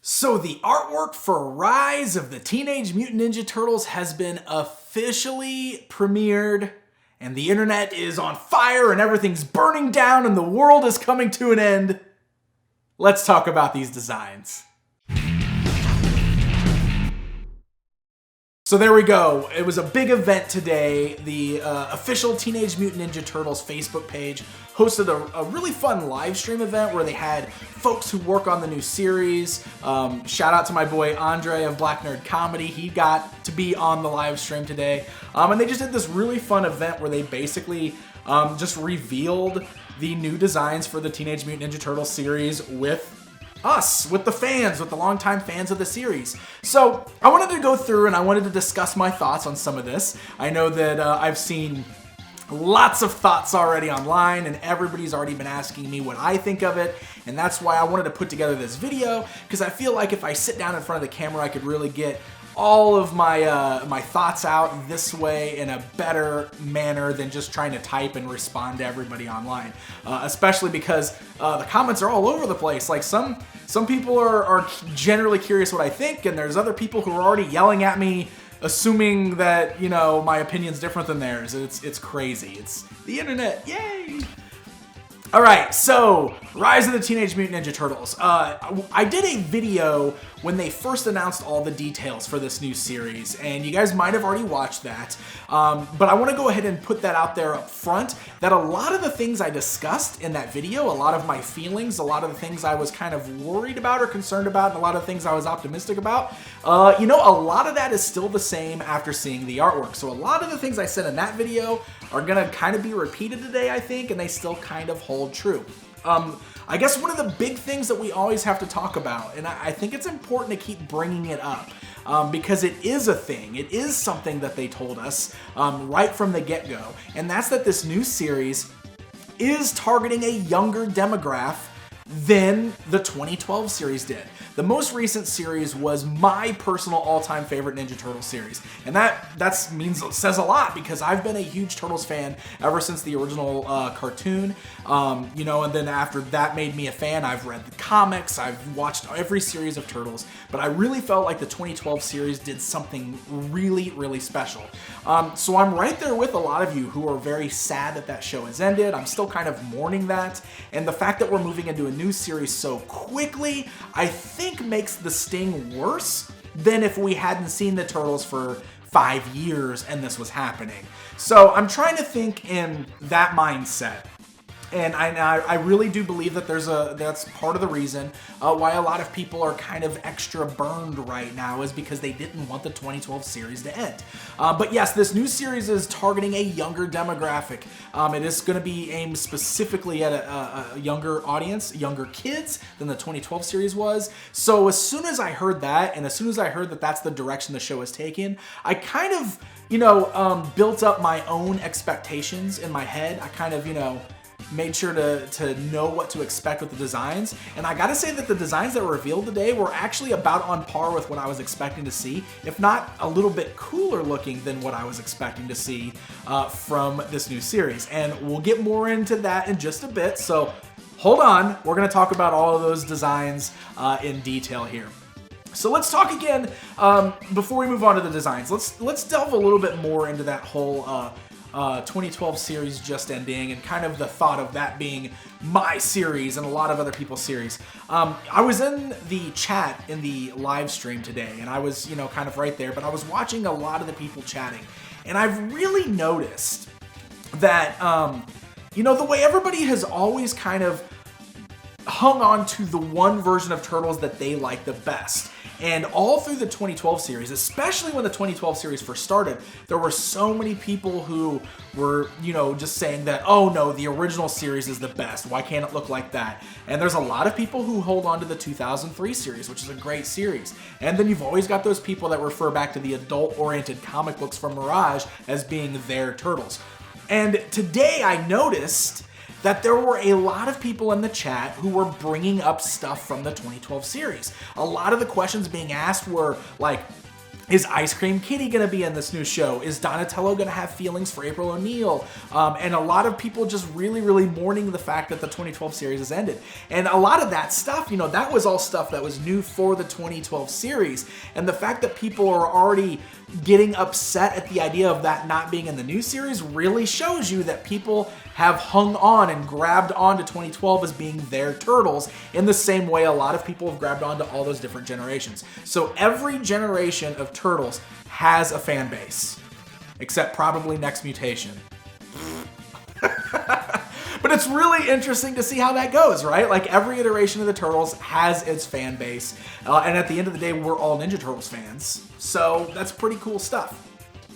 So the artwork for Rise of the Teenage Mutant Ninja Turtles has been officially premiered, and the internet is on fire and everything's burning down and the world is coming to an end. Let's talk about these designs. So there we go. It was a big event today. The official Teenage Mutant Ninja Turtles Facebook page hosted a really fun live stream event where they had folks who work on the new series. Shout out to my boy Andre of Black Nerd Comedy. He got to be on the live stream today. And they just did this really fun event where they basically just revealed the new designs for the Teenage Mutant Ninja Turtles series with us, with the fans, with the longtime fans of the series. So I wanted to go through and I wanted to discuss my thoughts on some of this. I know that I've seen lots of thoughts already online and everybody's already been asking me what I think of it, and that's why I wanted to put together this video, because I feel like if I sit down in front of the camera I could really get all of my thoughts out this way in a better manner than just trying to type and respond to everybody online. Especially because the comments are all over the place. Like some people are generally curious what I think, and there's other people who are already yelling at me, assuming that, you know, my opinion's different than theirs. It's crazy. It's the internet. Yay! Alright, so Rise of the Teenage Mutant Ninja Turtles. I did a video when they first announced all the details for this new series, and you guys might have already watched that. But I want to go ahead and put that out there up front, that a lot of the things I discussed in that video, a lot of my feelings, a lot of the things I was kind of worried about or concerned about, and a lot of things I was optimistic about, you know, a lot of that is still the same after seeing the artwork. So a lot of the things I said in that video are gonna kind of be repeated today, I think, and they still kind of hold true. I guess one of the big things that we always have to talk about, and I think it's important to keep bringing it up, because it is a thing, it is something that they told us right from the get-go, and that's that this new series is targeting a younger demographic than the 2012 series did. The most recent series was my personal all-time favorite Ninja Turtles series, and that says a lot, because I've been a huge Turtles fan ever since the original cartoon, you know, and then after that made me a fan. I've read the comics, I've watched every series of Turtles, but I really felt like the 2012 series did something really, really special. So I'm right there with a lot of you who are very sad that that show has ended. I'm still kind of mourning that, and the fact that we're moving into a new series so quickly, I think makes the sting worse than if we hadn't seen the Turtles for 5 years and this was happening. So I'm trying to think in that mindset. And I really do believe that that's part of the reason why a lot of people are kind of extra burned right now, is because they didn't want the 2012 series to end. But yes, this new series is targeting a younger demographic. It is going to be aimed specifically at a younger audience, younger kids, than the 2012 series was. So as soon as I heard that, and as soon as I heard that that's the direction the show is taking, I kind of, you know, built up my own expectations in my head. I kind of, you know, made sure to know what to expect with the designs, and I gotta say that the designs that were revealed today were actually about on par with what I was expecting to see, if not a little bit cooler looking than what I was expecting to see from this new series. And we'll get more into that in just a bit, so hold on, we're gonna talk about all of those designs in detail here. So let's talk again, before we move on to the designs, let's delve a little bit more into that whole 2012 series just ending, and kind of the thought of that being my series and a lot of other people's series. I was in the chat in the live stream today, and I was, you know, kind of right there, but I was watching a lot of the people chatting, and I've really noticed that, you know, the way everybody has always kind of hung on to the one version of Turtles that they like the best. And all through the 2012 series, especially when the 2012 series first started, there were so many people who were, you know, just saying that, oh no, the original series is the best. Why can't it look like that? And there's a lot of people who hold on to the 2003 series, which is a great series. And then you've always got those people that refer back to the adult-oriented comic books from Mirage as being their Turtles. And today I noticed that there were a lot of people in the chat who were bringing up stuff from the 2012 series. A lot of the questions being asked were like, Is Ice Cream Kitty going to be in this new show? Is Donatello going to have feelings for April O'Neil? And a lot of people just really, really mourning the fact that the 2012 series has ended. And a lot of that stuff, you know, that was all stuff that was new for the 2012 series. And the fact that people are already getting upset at the idea of that not being in the new series really shows you that people have hung on and grabbed onto 2012 as being their Turtles in the same way a lot of people have grabbed onto all those different generations. So every generation of Turtles has a fan base, except probably Next Mutation. But it's really interesting to see how that goes, right? Like every iteration of the Turtles has its fan base. And at the end of the day, we're all Ninja Turtles fans. So that's pretty cool stuff.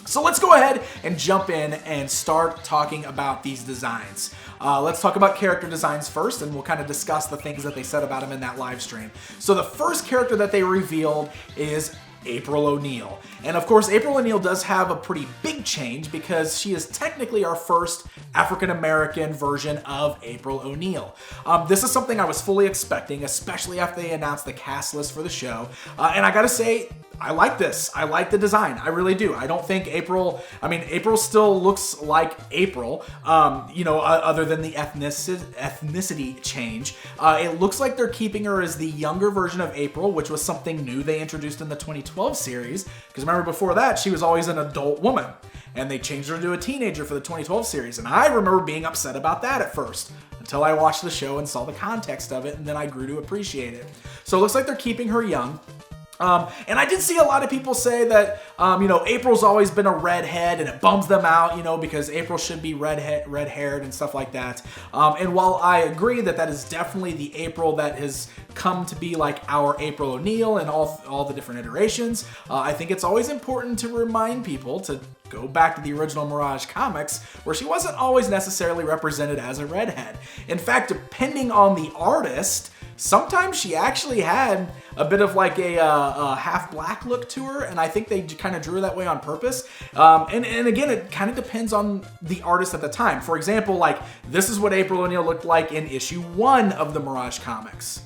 So let's go ahead and jump in and start talking about these designs. Let's talk about character designs first, and we'll kind of discuss the things that they said about them in that live stream. So the first character that they revealed is April O'Neil. And of course, April O'Neil does have a pretty big change because she is technically our first African-American version of April O'Neil. This is something I was fully expecting, especially after they announced the cast list for the show. And I gotta say, I like this. I like the design. I really do. I don't think April still looks like April, other than the ethnicity change. It looks like they're keeping her as the younger version of April, which was something new they introduced in the 2012 series. Because remember, before that, she was always an adult woman. And they changed her to a teenager for the 2012 series. And I remember being upset about that at first, until I watched the show and saw the context of it, and then I grew to appreciate it. So it looks like they're keeping her young. And I did see a lot of people say that, April's always been a redhead and it bums them out, because April should be red-haired and stuff like that. And while I agree that that is definitely the April that has come to be like our April O'Neil and all the different iterations, I think it's always important to remind people to go back to the original Mirage comics, where she wasn't always necessarily represented as a redhead. In fact, depending on the artist, sometimes she actually had a bit of like a half-black look to her, and I think they kind of drew her that way on purpose. And again, it kind of depends on the artist at the time. For example, like this is what April O'Neil looked like in issue 1 of the Mirage comics.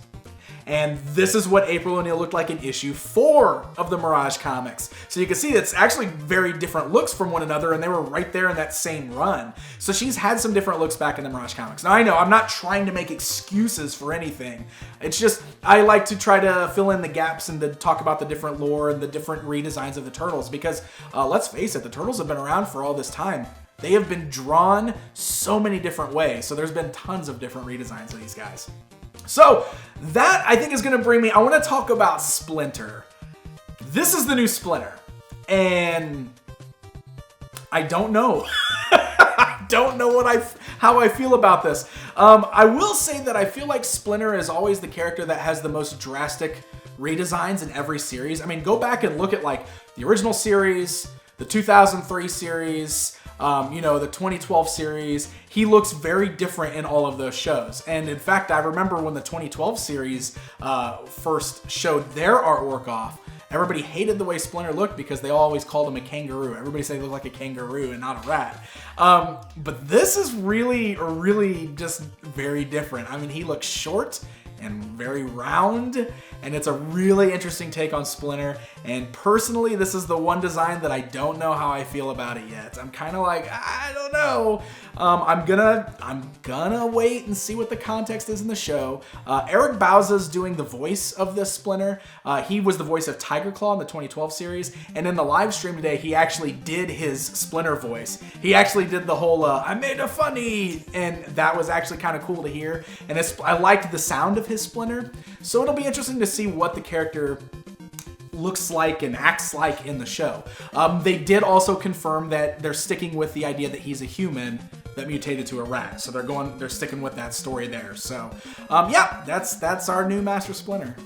And this is what April O'Neil looked like in issue 4 of the Mirage comics. So you can see it's actually very different looks from one another, and they were right there in that same run. So she's had some different looks back in the Mirage comics. Now I know, I'm not trying to make excuses for anything. It's just, I like to try to fill in the gaps and to talk about the different lore and the different redesigns of the Turtles. Because, let's face it, the Turtles have been around for all this time. They have been drawn so many different ways. So there's been tons of different redesigns of these guys. So that, I think, is going to bring me, I want to talk about Splinter. This is the new Splinter, and I don't know. I don't know how I feel about this. I will say that I feel like Splinter is always the character that has the most drastic redesigns in every series. I mean, go back and look at like the original series, the 2003 series, the 2012 series. He looks very different in all of those shows. And in fact, I remember when the 2012 series first showed their artwork off, everybody hated the way Splinter looked because they always called him a kangaroo. Everybody said he looked like a kangaroo and not a rat. But this is really just very different. I mean, he looks short and very round, and it's a really interesting take on Splinter. And personally, this is the one design that I don't know how I feel about it yet. I'm kind of like, I don't know. I'm gonna wait and see what the context is in the show. Eric Bauza's doing the voice of this Splinter. He was the voice of Tiger Claw in the 2012 series, and in the live stream today, he actually did his Splinter voice. He actually did the whole I made a funny, and that was actually kind of cool to hear. And I liked the sound of his Splinter, so it'll be interesting to see what the character looks like and acts like in the show. They did also confirm that they're sticking with the idea that he's a human that mutated to a rat. So they're sticking with that story there. So yeah, that's our new Master Splinter.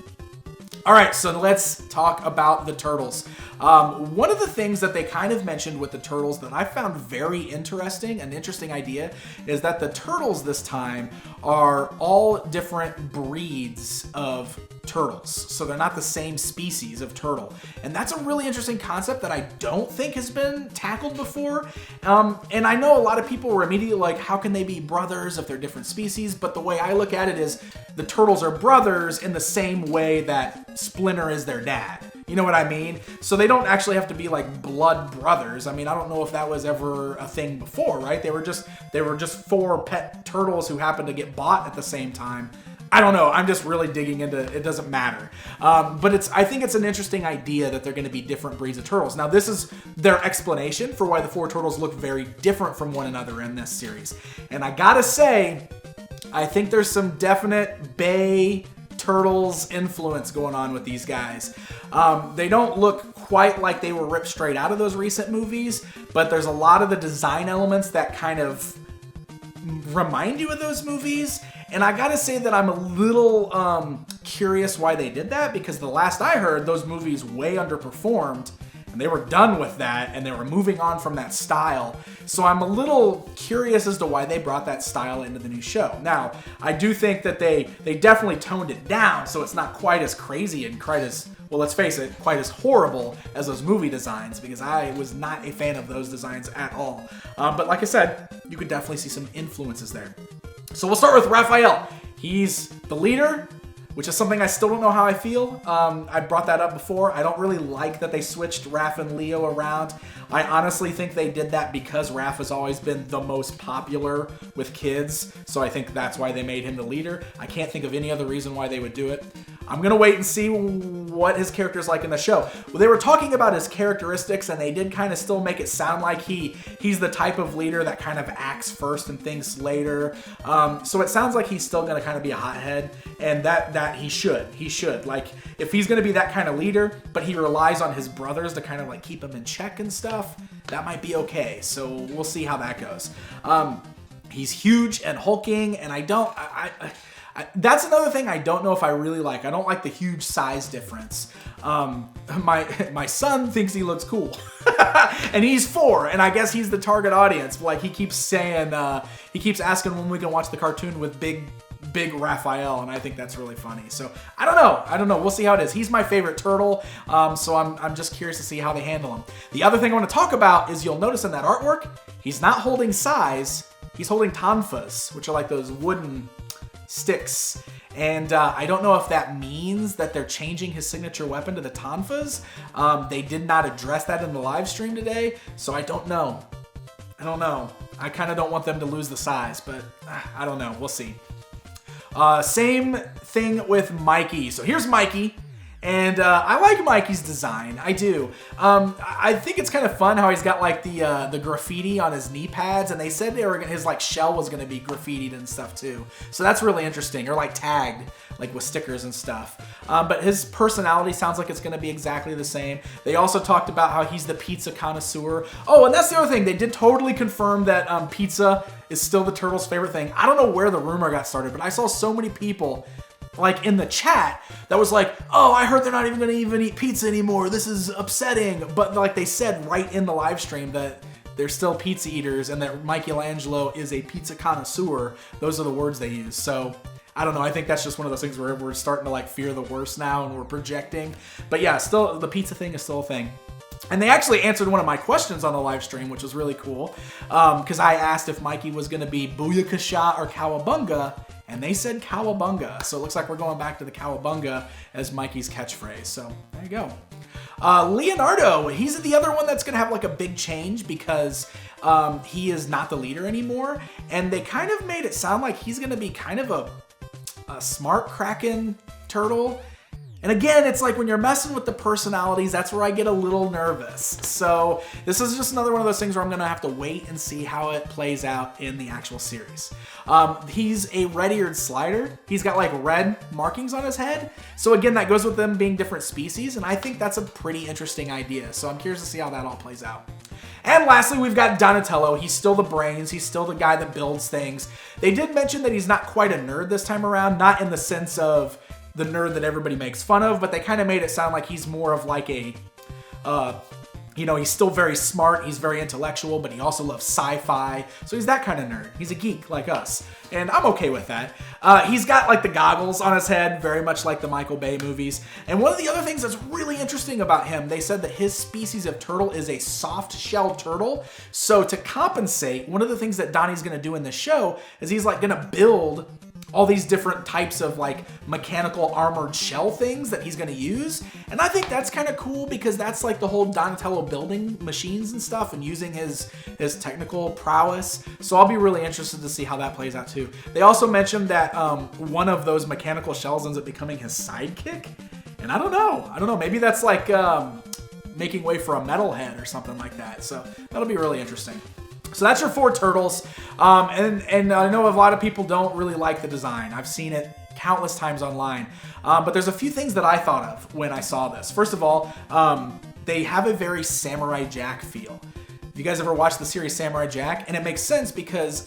All right, so let's talk about the Turtles. One of the things that they kind of mentioned with the Turtles that I found very interesting, an interesting idea, is that the Turtles this time are all different breeds of turtles. So they're not the same species of turtle. And that's a really interesting concept that I don't think has been tackled before. And I know a lot of people were immediately like, how can they be brothers if they're different species? But the way I look at it is the turtles are brothers in the same way that Splinter is their dad. You know what I mean? So they don't actually have to be like blood brothers. I mean, I don't know if that was ever a thing before, right? They were just 4 pet turtles who happened to get bought at the same time. I don't know. I'm just really digging into it. Doesn't matter. But I think it's an interesting idea that they're going to be different breeds of turtles. Now, this is their explanation for why the 4 turtles look very different from one another in this series. And I gotta say, I think there's some definite Bay Turtles influence going on with these guys. They don't look quite like they were ripped straight out of those recent movies, but there's a lot of the design elements that kind of remind you of those movies. And I gotta say that I'm a little curious why they did that, because the last I heard, those movies way underperformed, and they were done with that, and they were moving on from that style. So I'm a little curious as to why they brought that style into the new show. Now, I do think that they definitely toned it down, so it's not quite as crazy and quite as, well, let's face it, quite as horrible as those movie designs, because I was not a fan of those designs at all. But like I said, you could definitely see some influences there. So we'll start with Raphael. He's the leader, which is something I still don't know how I feel. I brought that up before. I don't really like that they switched Raph and Leo around. I honestly think they did that because Raph has always been the most popular with kids, so I think that's why they made him the leader. I can't think of any other reason why they would do it. I'm going to wait and see what his character's like in the show. Well, they were talking about his characteristics, and they did kind of still make it sound like he's the type of leader that kind of acts first and thinks later. So it sounds like he's still going to kind of be a hothead, and that he should. He should. Like, if he's going to be that kind of leader, but he relies on his brothers to kind of like keep him in check and stuff, that might be okay. So we'll see how that goes. He's huge and hulking, and that's another thing I don't know if I really like. I don't like the huge size difference. My son thinks he looks cool. And he's 4, and I guess he's the target audience. Like, he keeps saying, he keeps asking when we can watch the cartoon with big Raphael, and I think that's really funny. So I don't know. We'll see how it is. He's my favorite turtle, so I'm just curious to see how they handle him. The other thing I want to talk about is, you'll notice in that artwork, he's not holding sais, he's holding tonfas, which are like those wooden sticks. And I don't know if that means that they're changing his signature weapon to the tonfas. They did not address that in the live stream today, so I don't know. I kind of don't want them to lose the size, but I don't know. We'll see. Same thing with Mikey. So here's Mikey. And I like Mikey's design. I do. I think it's kind of fun how he's got like the graffiti on his knee pads, and they said his like shell was going to be graffitied and stuff too. So that's really interesting, or like tagged like with stickers and stuff. But his personality sounds like it's going to be exactly the same. They also talked about how he's the pizza connoisseur. Oh, and that's the other thing. They did totally confirm that pizza is still the turtles' favorite thing. I don't know where the rumor got started, but I saw so many people like in the chat that was like, oh, I heard they're not even gonna eat pizza anymore. This is upsetting. But like they said right in the live stream that they're still pizza eaters and that Michelangelo is a pizza connoisseur. Those are the words they use. So I don't know. I think that's just one of those things where we're starting to like fear the worst now and we're projecting. But yeah, still the pizza thing is still a thing. And they actually answered one of my questions on the live stream, which was really cool. Because I asked if Mikey was going to be Booyakasha or Cowabunga, and they said Cowabunga. So it looks like we're going back to the Cowabunga as Mikey's catchphrase. So there you go. Leonardo, he's the other one that's going to have like a big change because he is not the leader anymore. And they kind of made it sound like he's going to be kind of a smart Kraken turtle. And again, it's like when you're messing with the personalities, that's where I get a little nervous. So this is just another one of those things where I'm going to have to wait and see how it plays out in the actual series. He's a red-eared slider. He's got like red markings on his head. So again, that goes with them being different species. And I think that's a pretty interesting idea. So I'm curious to see how that all plays out. And lastly, we've got Donatello. He's still the brains. He's still the guy that builds things. They did mention that he's not quite a nerd this time around, not in the sense of the nerd that everybody makes fun of, but they kind of made it sound like he's more of like a, he's still very smart, he's very intellectual, but he also loves sci-fi, so he's that kind of nerd. He's a geek like us, and I'm okay with that. He's got like the goggles on his head, very much like the Michael Bay movies, and one of the other things that's really interesting about him, they said that his species of turtle is a soft-shelled turtle, so to compensate, one of the things that Donnie's going to do in the show is he's like going to build all these different types of like mechanical armored shell things that he's going to use. And I think that's kind of cool because that's like the whole Donatello building machines and stuff and using his technical prowess. So I'll be really interested to see how that plays out too. They also mentioned that one of those mechanical shells ends up becoming his sidekick. And I don't know. Maybe that's like making way for a metalhead or something like that. So that'll be really interesting. So that's your 4 turtles. And I know a lot of people don't really like the design. I've seen it countless times online. But there's a few things that I thought of when I saw this. First of all, they have a very Samurai Jack feel. Have you guys ever watched the series Samurai Jack? And it makes sense because,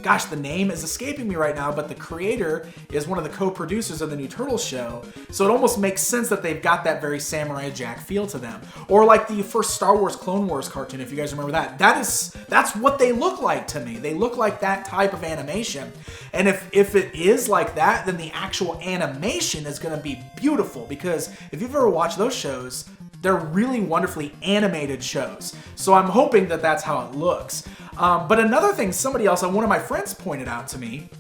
gosh, the name is escaping me right now, but the creator is one of the co-producers of the new Turtles show. So it almost makes sense that they've got that very Samurai Jack feel to them. Or like the first Star Wars Clone Wars cartoon, if you guys remember that. That's what they look like to me. They look like that type of animation. And if it is like that, then the actual animation is going to be beautiful, because if you've ever watched those shows, they're really wonderfully animated shows. So I'm hoping that that's how it looks. But another thing, one of my friends pointed out to me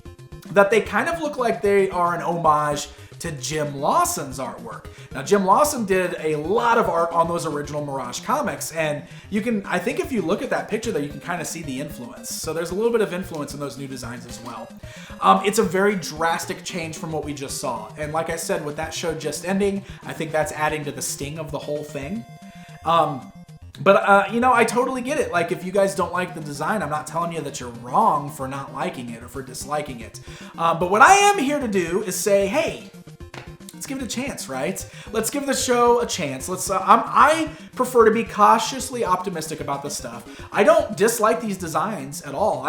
that they kind of look like they are an homage to Jim Lawson's artwork. Now, Jim Lawson did a lot of art on those original Mirage comics, and I think if you look at that picture there, you can kind of see the influence. So there's a little bit of influence in those new designs as well. It's a very drastic change from what we just saw. And like I said, with that show just ending, I think that's adding to the sting of the whole thing. But I totally get it. Like, if you guys don't like the design, I'm not telling you that you're wrong for not liking it or for disliking it. But what I am here to do is say, hey, let's give it a chance, right? Let's give the show a chance. I prefer to be cautiously optimistic about this stuff. I don't dislike these designs at all.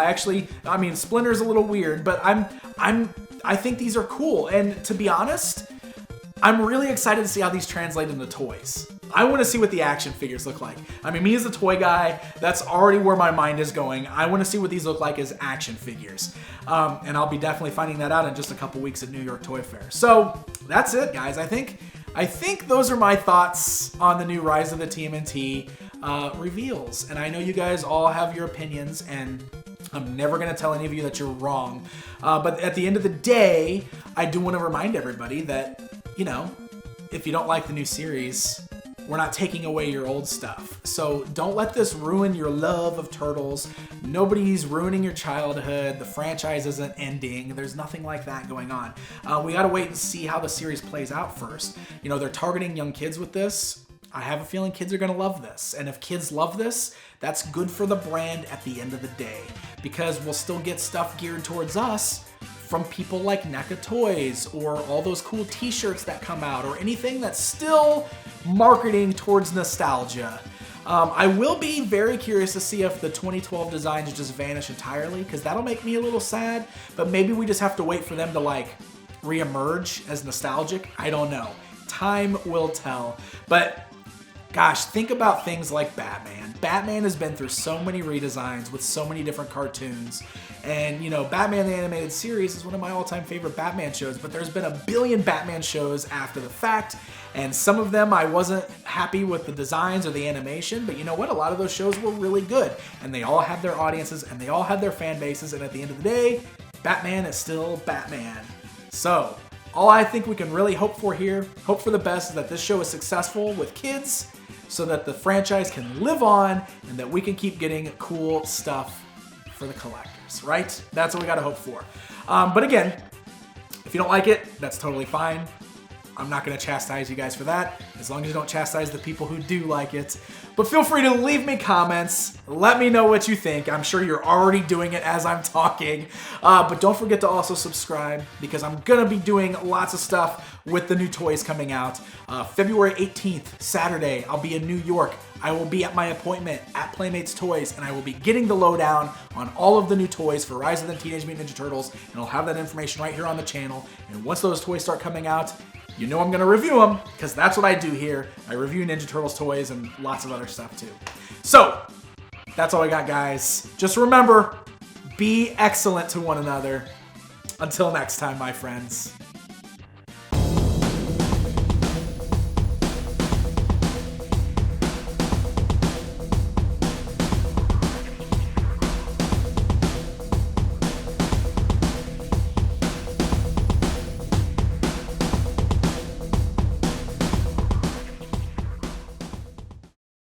Splinter's a little weird, but I think these are cool. And to be honest, I'm really excited to see how these translate into toys. I want to see what the action figures look like. Me as a toy guy, that's already where my mind is going. I want to see what these look like as action figures. And I'll be definitely finding that out in just a couple weeks at New York Toy Fair. So that's it, guys. I think those are my thoughts on the new Rise of the TMNT reveals. And I know you guys all have your opinions, and I'm never going to tell any of you that you're wrong. But at the end of the day, I do want to remind everybody that, if you don't like the new series, we're not taking away your old stuff. So don't let this ruin your love of Turtles. Nobody's ruining your childhood. The franchise isn't ending. There's nothing like that going on. We gotta wait and see how the series plays out first. They're targeting young kids with this. I have a feeling kids are gonna love this. And if kids love this, that's good for the brand at the end of the day, because we'll still get stuff geared towards us from people like NECA Toys, or all those cool t-shirts that come out, or anything that's still marketing towards nostalgia. I will be very curious to see if the 2012 designs just vanish entirely, because that'll make me a little sad, but maybe we just have to wait for them to re-emerge as nostalgic. I don't know. Time will tell. But gosh, think about things like Batman. Batman has been through so many redesigns with so many different cartoons. And, Batman the Animated Series is one of my all-time favorite Batman shows, but there's been a billion Batman shows after the fact, and some of them I wasn't happy with the designs or the animation, but you know what? A lot of those shows were really good, and they all had their audiences, and they all had their fan bases, and at the end of the day, Batman is still Batman. So, all I think we can really hope for here, hope for the best, is that this show is successful with kids, so that the franchise can live on, and that we can keep getting cool stuff for the collectors, right? That's what we gotta hope for. But again, if you don't like it, that's totally fine. I'm not gonna chastise you guys for that, as long as you don't chastise the people who do like it. But feel free to leave me comments. Let me know what you think. I'm sure you're already doing it as I'm talking. But don't forget to also subscribe, because I'm gonna be doing lots of stuff with the new toys coming out. February 18th, Saturday, I'll be in New York. I will be at my appointment at Playmates Toys, and I will be getting the lowdown on all of the new toys for Rise of the Teenage Mutant Ninja Turtles, and I'll have that information right here on the channel. And once those toys start coming out, you know I'm going to review them, because that's what I do here. I review Ninja Turtles toys and lots of other stuff too. So, that's all I got, guys. Just remember, be excellent to one another. Until next time, my friends.